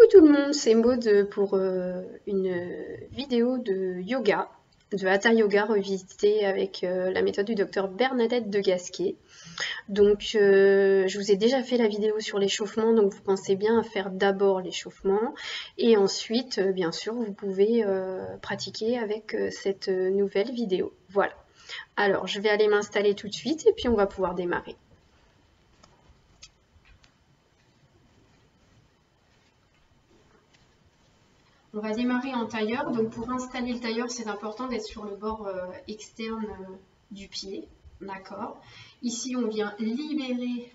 tout le monde, c'est Maud pour une vidéo de yoga, de Hatha Yoga revisité avec la méthode du docteur Bernadette de Gasquet. Donc je vous ai déjà fait la vidéo sur l'échauffement, donc vous pensez bien à faire d'abord l'échauffement et ensuite, bien sûr, vous pouvez pratiquer avec cette nouvelle vidéo. Voilà. Alors, je vais aller m'installer tout de suite et puis on va pouvoir démarrer. On va démarrer en tailleur. Donc pour installer le tailleur, c'est important d'être sur le bord externe du pied. D'accord. Ici, on vient libérer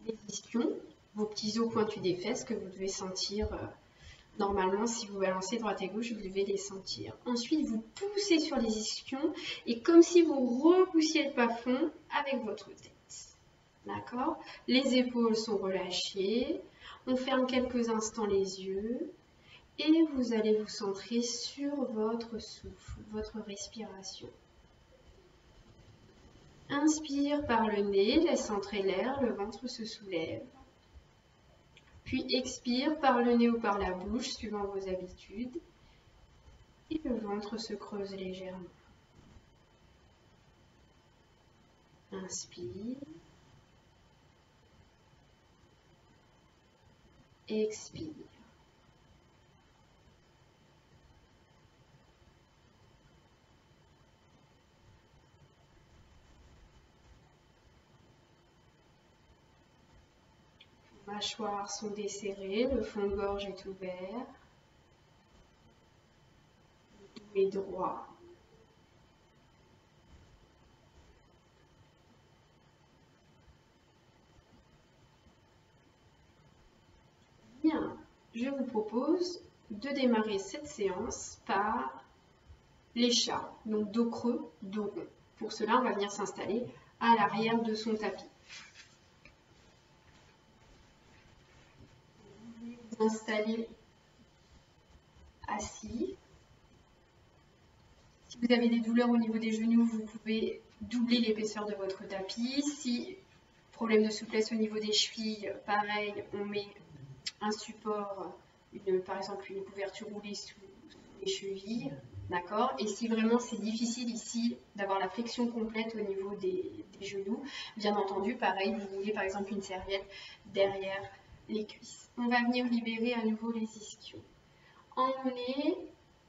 les ischions, vos petits os pointus des fesses que vous devez sentir normalement. Si vous balancez droite et gauche, vous devez les sentir. Ensuite, vous poussez sur les ischions et comme si vous repoussiez le plafond avec votre tête. D'accord. Les épaules sont relâchées. On ferme quelques instants les yeux. Et vous allez vous centrer sur votre souffle, votre respiration. Inspire par le nez, laisse entrer l'air, le ventre se soulève. Puis expire par le nez ou par la bouche, suivant vos habitudes. Et le ventre se creuse légèrement. Inspire. Expire. Les mâchoires sont desserrées, le fond de gorge est ouvert. Le dos est droit. Bien, je vous propose de démarrer cette séance par les chats, donc dos creux, dos rond. Pour cela, on va venir s'installer à l'arrière de son tapis. Vous vous installez assis. Si vous avez des douleurs au niveau des genoux, vous pouvez doubler l'épaisseur de votre tapis. Si problème de souplesse au niveau des chevilles, pareil, on met un support, par exemple une couverture roulée sous les chevilles. D'accord. Et si vraiment c'est difficile ici d'avoir la flexion complète au niveau des genoux, bien entendu, pareil, vous roulez par exemple une serviette derrière les cuisses. On va venir libérer à nouveau les ischions. Emmenez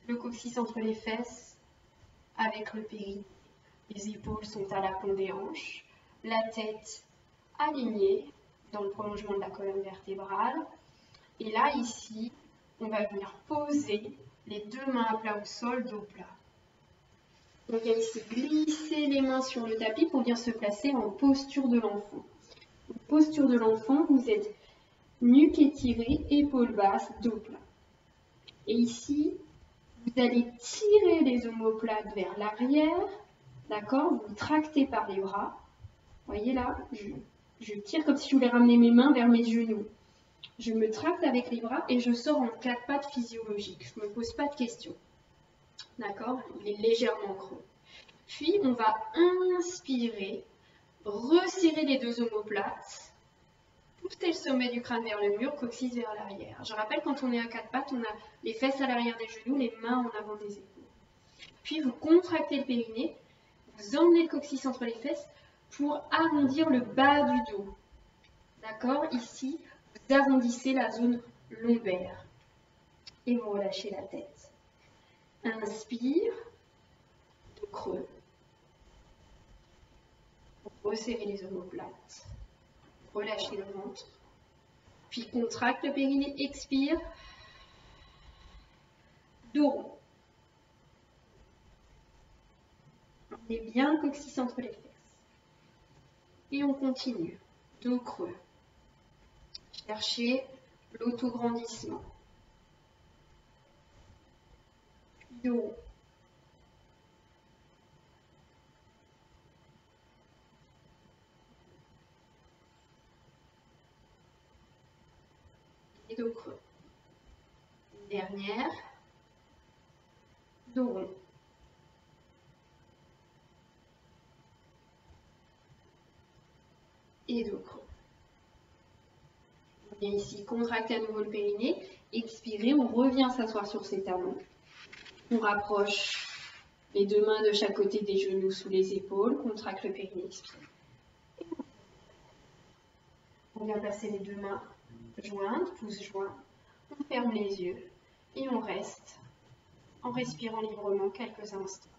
le coccyx entre les fesses avec le périnée. Les épaules sont à l'aplomb des hanches, la tête alignée dans le prolongement de la colonne vertébrale. Et là, ici, on va venir poser les deux mains à plat au sol, dos plat. On vient ici glisser les mains sur le tapis pour venir se placer en posture de l'enfant. Posture de l'enfant, vous êtes nuque étirée, épaules basses, dos plat. Et ici, vous allez tirer les omoplates vers l'arrière, d'accord? Vous tractez par les bras. Vous voyez là, je tire comme si je voulais ramener mes mains vers mes genoux. Je me tracte avec les bras et je sors en quatre pattes physiologiques. Je ne me pose pas de questions. D'accord? Il est légèrement creux. Puis, on va inspirer, resserrer les deux omoplates, pousser le sommet du crâne vers le mur, coccyx vers l'arrière. Je rappelle, quand on est à quatre pattes, on a les fesses à l'arrière des genoux, les mains en avant des épaules. Puis, vous contractez le périnée, vous emmenez le coccyx entre les fesses pour arrondir le bas du dos. D'accord? Ici, vous arrondissez la zone lombaire et vous relâchez la tête. Inspire, dos creux. Resserrez les omoplates. Relâchez le ventre. Puis contracte le périnée, expire. Dos rond. On met bien le coccyx entre les fesses. Et on continue. Dos creux. Cherchez l'autograndissement. Dos rond. Et dos creux. Une dernière. Dos rond. Et dos creux. vient ici contracter à nouveau le périnée, expirer, on revient s'asseoir sur ses talons. On rapproche les deux mains de chaque côté des genoux sous les épaules, contracte le périnée, expire. On vient placer les deux mains jointes, pouces joints. On ferme les yeux et on reste en respirant librement quelques instants.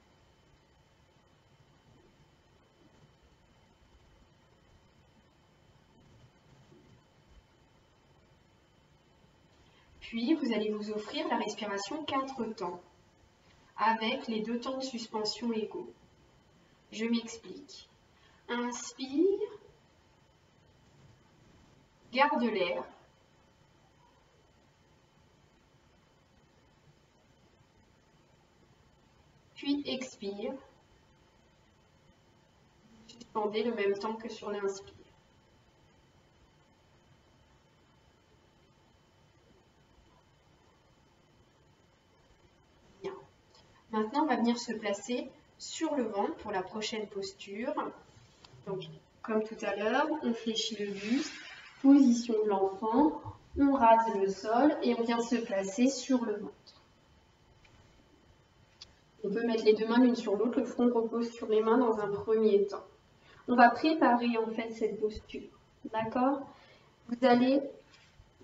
Puis, vous allez vous offrir la respiration 4 temps, avec les 2 temps de suspension égaux. Je m'explique. Inspire, garde l'air. Puis expire. Suspendez le même temps que sur l'inspire. Bien. Maintenant, on va venir se placer sur le ventre pour la prochaine posture. Donc, comme tout à l'heure, on fléchit le buste, position de l'enfant, on rase le sol et on vient se placer sur le ventre. On peut mettre les deux mains l'une sur l'autre, le front repose sur les mains dans un premier temps. On va préparer en fait cette posture, d'accord? Vous allez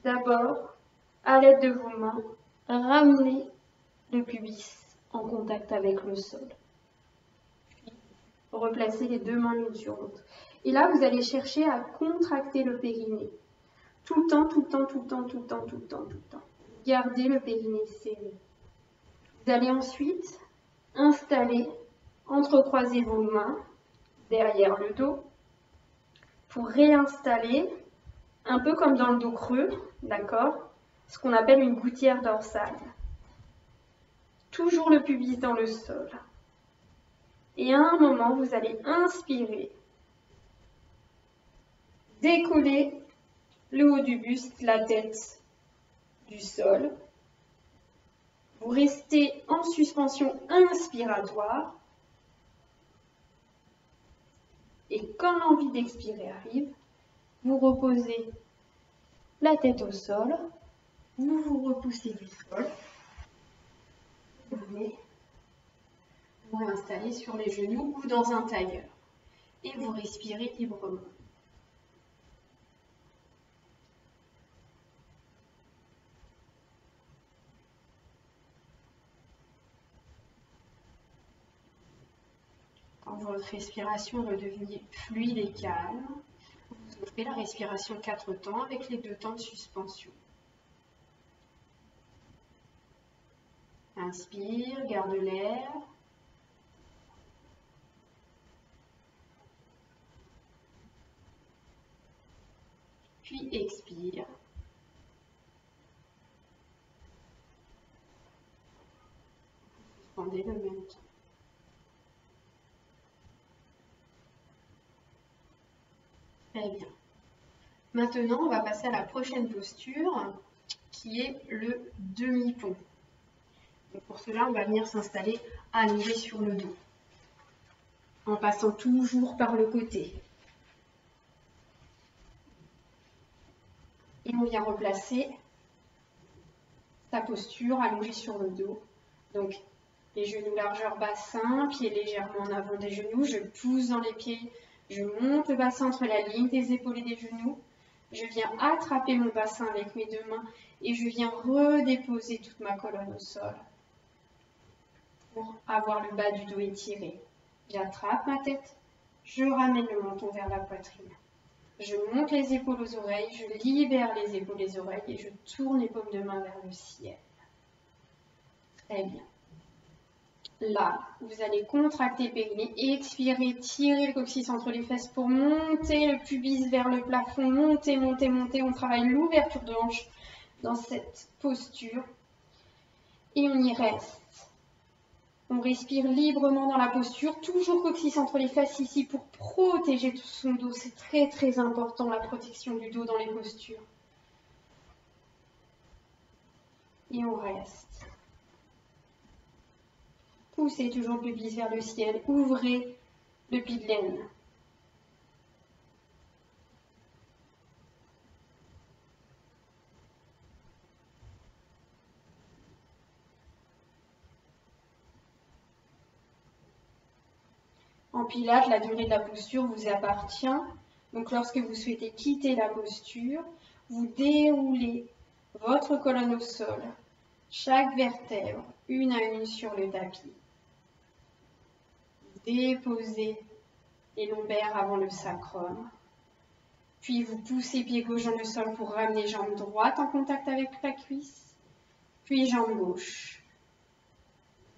d'abord, à l'aide de vos mains, ramener le pubis en contact avec le sol. Puis, replacer les deux mains l'une sur l'autre. Et là, vous allez chercher à contracter le périnée. Tout le temps, tout le temps, tout le temps, tout le temps, tout le temps, tout le temps. Gardez le périnée serré. Vous allez ensuite installer, entrecroiser vos mains derrière le dos pour réinstaller, un peu comme dans le dos creux, d'accord, ce qu'on appelle une gouttière dorsale. Toujours le pubis dans le sol. Et à un moment, vous allez inspirer, décoller le haut du buste, la tête du sol. Vous restez en suspension inspiratoire. Et quand l'envie d'expirer arrive, vous reposez la tête au sol, vous vous repoussez du sol, vous pouvez vous réinstaller sur les genoux ou dans un tailleur et vous respirez librement. Quand votre respiration redevient fluide et calme, vous offrez la respiration 4 temps avec les 2 temps de suspension. Inspire, garde l'air. Puis expire. Suspendez le même temps. Très bien. Maintenant, on va passer à la prochaine posture qui est le demi-pont. Pour cela, on va venir s'installer allongé sur le dos en passant toujours par le côté. Et on vient replacer sa posture allongée sur le dos. Donc, les genoux largeur bassin, pieds légèrement en avant des genoux. Je pousse dans les pieds, je monte le bassin entre la ligne des épaules et des genoux. Je viens attraper mon bassin avec mes 2 mains et je viens redéposer toute ma colonne au sol pour avoir le bas du dos étiré. J'attrape ma tête, je ramène le menton vers la poitrine. Je monte les épaules aux oreilles, je libère les épaules et les oreilles et je tourne les paumes de main vers le ciel. Très bien. Là, vous allez contracter le périnée, expirer, tirer le coccyx entre les fesses pour monter le pubis vers le plafond, monter, monter, monter. On travaille l'ouverture de hanche dans cette posture et on y reste. On respire librement dans la posture, toujours coccyx entre les fesses ici pour protéger tout son dos. C'est très très important la protection du dos dans les postures. Et on reste. Poussez toujours le pubis vers le ciel, ouvrez le pli de laine. En pilates, la durée de la posture vous appartient. Donc lorsque vous souhaitez quitter la posture, vous déroulez votre colonne au sol, chaque vertèbre, une à une sur le tapis. Déposez les lombaires avant le sacrum. Puis vous poussez pied gauche dans le sol pour ramener jambe droite en contact avec la cuisse. Puis jambe gauche.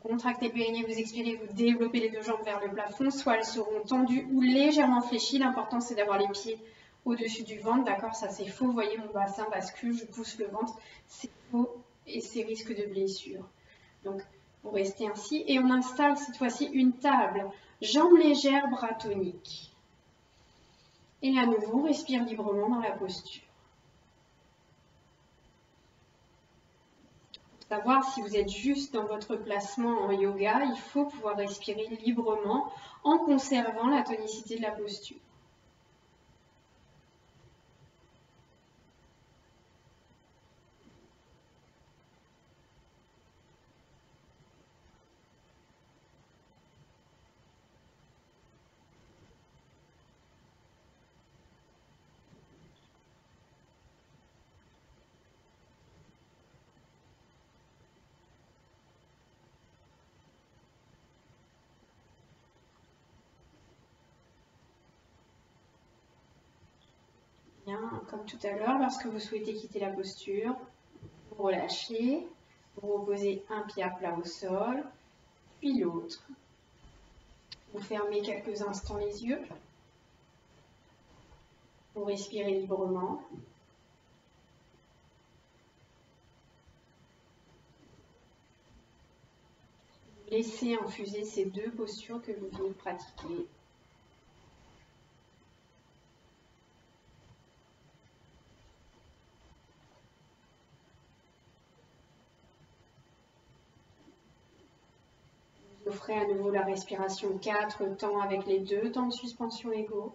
Contractez le périnée, vous expirez, vous développez les deux jambes vers le plafond. Soit elles seront tendues ou légèrement fléchies. L'important c'est d'avoir les pieds au-dessus du ventre. D'accord, ça c'est faux. Vous voyez mon bassin bascule, je pousse le ventre. C'est faux et c'est risque de blessure. Donc vous restez ainsi et on installe cette fois-ci une table. Jambes légères, bras toniques. Et à nouveau, on respire librement dans la posture. Pour savoir si vous êtes juste dans votre placement en yoga, il faut pouvoir respirer librement en conservant la tonicité de la posture. Bien, comme tout à l'heure, lorsque vous souhaitez quitter la posture, vous relâchez, vous reposez un pied à plat au sol, puis l'autre. Vous fermez quelques instants les yeux. Vous respirez librement. Vous laissez infuser ces deux postures que vous venez de pratiquer. Vous offrez à nouveau la respiration 4 temps avec les 2 temps de suspension égaux.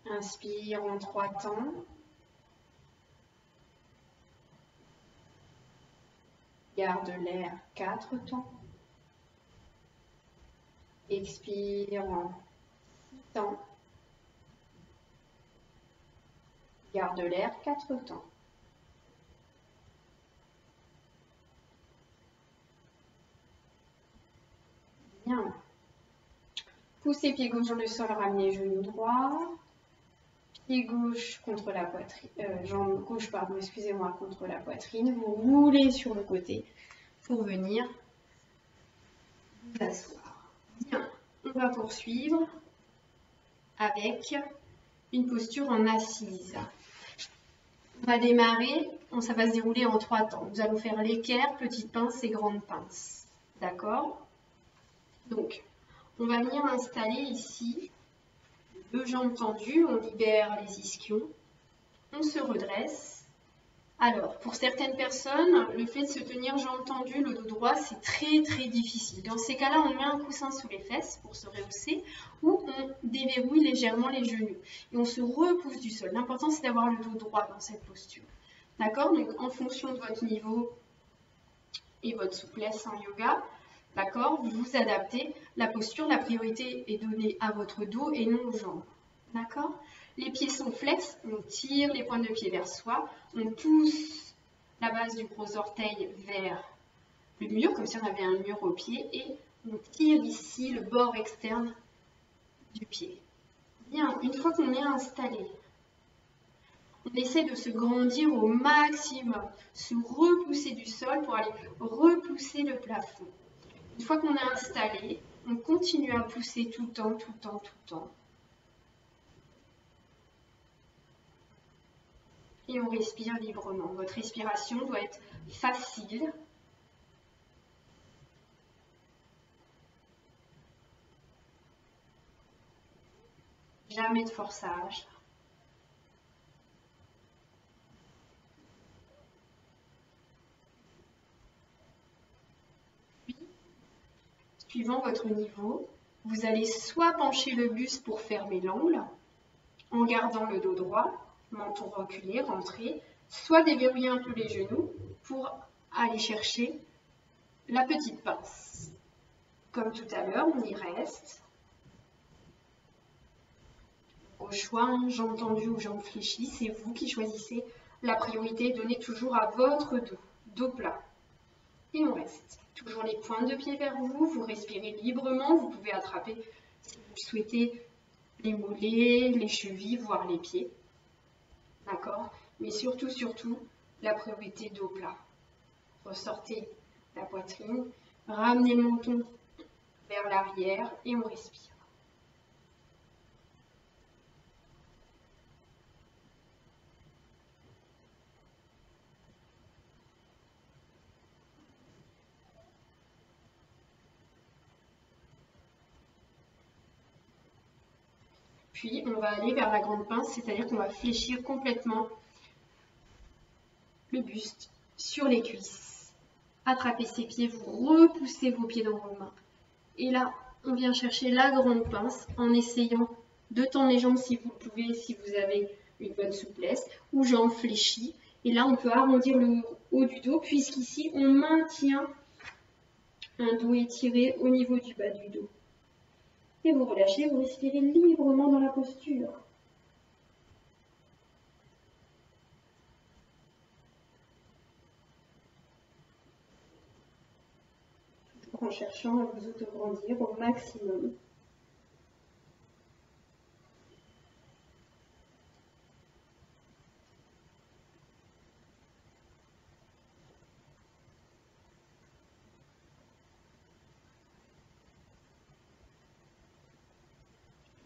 Inspire en 3 temps. Garde l'air 4 temps. Expire en 6 temps. Garde l'air 4 temps. Bien. Poussez pied gauche dans le sol, ramenez genou droit. Pied gauche contre la poitrine, jambe gauche, pardon, excusez-moi, contre la poitrine. Vous roulez sur le côté pour venir vous asseoir. Bien, on va poursuivre avec une posture en assise. On va démarrer, ça va se dérouler en 3 temps. Nous allons faire l'équerre, petite pince et grande pince. D'accord? Donc, on va venir installer ici 2 jambes tendues, on libère les ischions, on se redresse. Alors, pour certaines personnes, le fait de se tenir jambes tendues, le dos droit, c'est très difficile. Dans ces cas-là, on met un coussin sous les fesses pour se rehausser ou on déverrouille légèrement les genoux et on se repousse du sol. L'important, c'est d'avoir le dos droit dans cette posture. D'accord? Donc, en fonction de votre niveau et votre souplesse en yoga, d'accord, vous vous adaptez. La posture, la priorité est donnée à votre dos et non aux jambes. D'accord? Les pieds sont flex, on tire les pointes de pied vers soi, on pousse la base du gros orteil vers le mur, comme si on avait un mur au pied, et on tire ici le bord externe du pied. Bien, une fois qu'on est installé, on essaie de se grandir au maximum, se repousser du sol pour aller repousser le plafond. Une fois qu'on est installé, on continue à pousser tout le temps. Et on respire librement. Votre respiration doit être facile. Jamais de forçage. Puis, suivant votre niveau, vous allez soit pencher le buste pour fermer l'angle, en gardant le dos droit, menton reculé, rentré, soit déverrouiller un peu les genoux pour aller chercher la petite pince. Comme tout à l'heure, on y reste. Au choix, hein, jambes tendues ou jambes fléchies, c'est vous qui choisissez. La priorité est donnée toujours à votre dos, dos plat. Et on reste. Toujours les pointes de pied vers vous, vous respirez librement, vous pouvez attraper, si vous le souhaitez, les mollets, les chevilles, voire les pieds. D'accord? Mais surtout, la priorité dos plat. Ressortez la poitrine, ramenez le menton vers l'arrière et on respire. Puis on va aller vers la grande pince, c'est-à-dire qu'on va fléchir complètement le buste sur les cuisses. Attrapez ses pieds, vous repoussez vos pieds dans vos mains. Et là, on vient chercher la grande pince en essayant de tendre les jambes si vous le pouvez, si vous avez une bonne souplesse, ou jambes fléchies. Et là, on peut arrondir le haut du dos, puisqu'ici, on maintient un dos étiré au niveau du bas du dos. Et vous relâchez, vous respirez librement dans la posture. En cherchant à vous autograndir au maximum.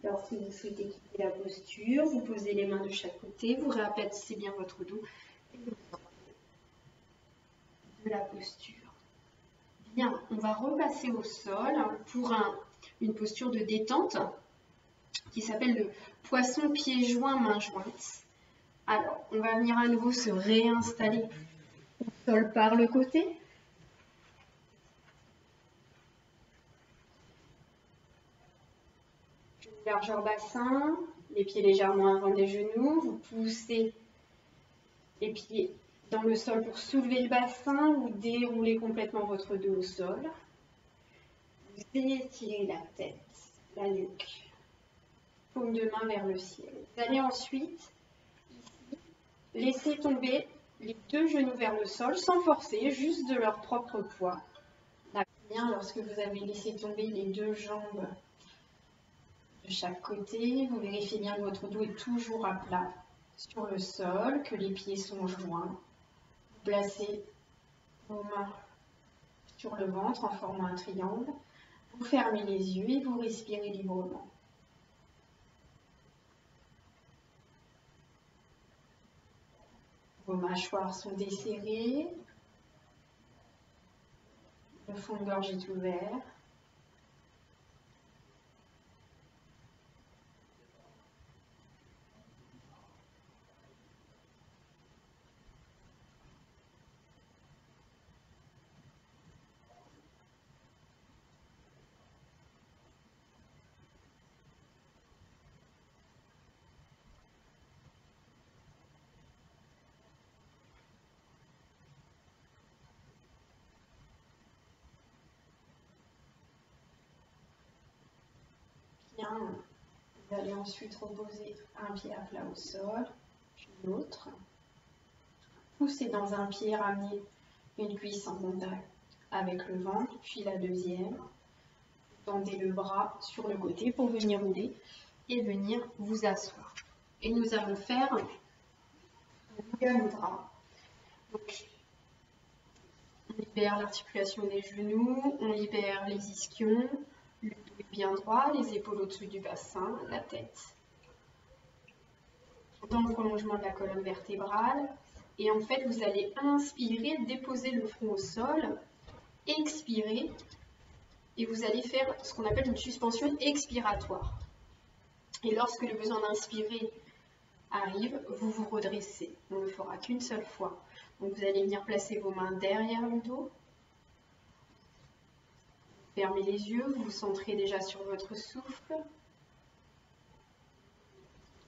Alors, si vous souhaitez quitter la posture, vous posez les mains de chaque côté, vous réaplatissez bien votre dos et vous sortez de la posture. Bien, on va repasser au sol pour une posture de détente qui s'appelle le poisson pieds joints, mains jointes. Alors, on va venir à nouveau se réinstaller au sol par le côté. Largeur bassin, les pieds légèrement avant des genoux, vous poussez les pieds dans le sol pour soulever le bassin, vous déroulez complètement votre dos au sol. Vous étirez la tête, la nuque, paume de main vers le ciel. Vous allez ensuite laisser tomber les deux genoux vers le sol sans forcer, juste de leur propre poids. Bien, lorsque vous avez laissé tomber les deux jambes de chaque côté, vous vérifiez bien que votre dos est toujours à plat sur le sol, que les pieds sont joints. Vous placez vos mains sur le ventre en formant un triangle. Vous fermez les yeux et vous respirez librement. Vos mâchoires sont desserrées. Le fond de gorge est ouvert. Bien, vous allez ensuite reposer un pied à plat au sol, puis l'autre. Poussez dans un pied, ramenez une cuisse en contact avec le ventre, puis la deuxième. Tendez le bras sur le côté pour venir rouler et venir vous asseoir. Et nous allons faire un yoga mudra. Donc, on libère l'articulation des genoux, on libère les ischions, le dos est bien droit, les épaules au-dessus du bassin, la tête dans le prolongement de la colonne vertébrale. Et en fait, vous allez inspirer, déposer le front au sol, expirer, et vous allez faire ce qu'on appelle une suspension expiratoire. Et lorsque le besoin d'inspirer arrive, vous vous redressez. On ne le fera qu'une seule fois. Donc vous allez venir placer vos mains derrière le dos. Fermez les yeux, vous vous centrez déjà sur votre souffle.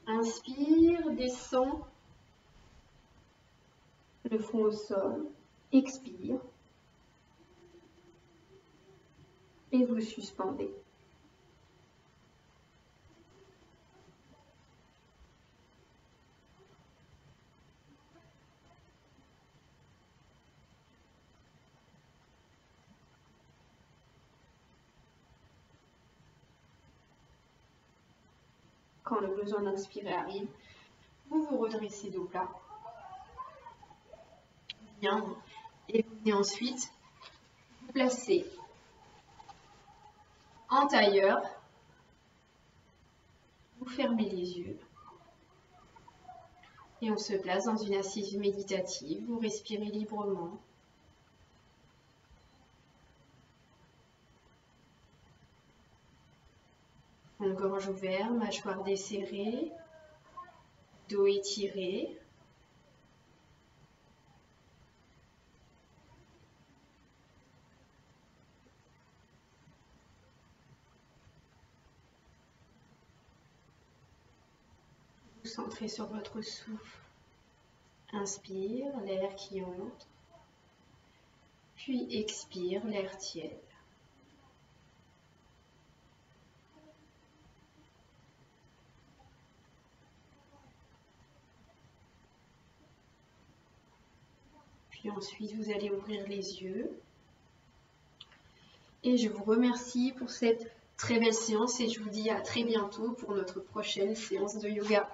Inspire, descend le front au sol. Expire. et vous suspendez. Quand le besoin d'inspirer arrive, vous vous redressez dos plat. Bien. Et vous venez ensuite vous placer en tailleur. Vous fermez les yeux. Et on se place dans une assise méditative. Vous respirez librement. Gorge ouverte, mâchoire desserrée, dos étiré. Vous centrez sur votre souffle. Inspire, l'air qui entre. Puis expire, l'air tiède. Puis ensuite, vous allez ouvrir les yeux. Et je vous remercie pour cette très belle séance et je vous dis à très bientôt pour notre prochaine séance de yoga.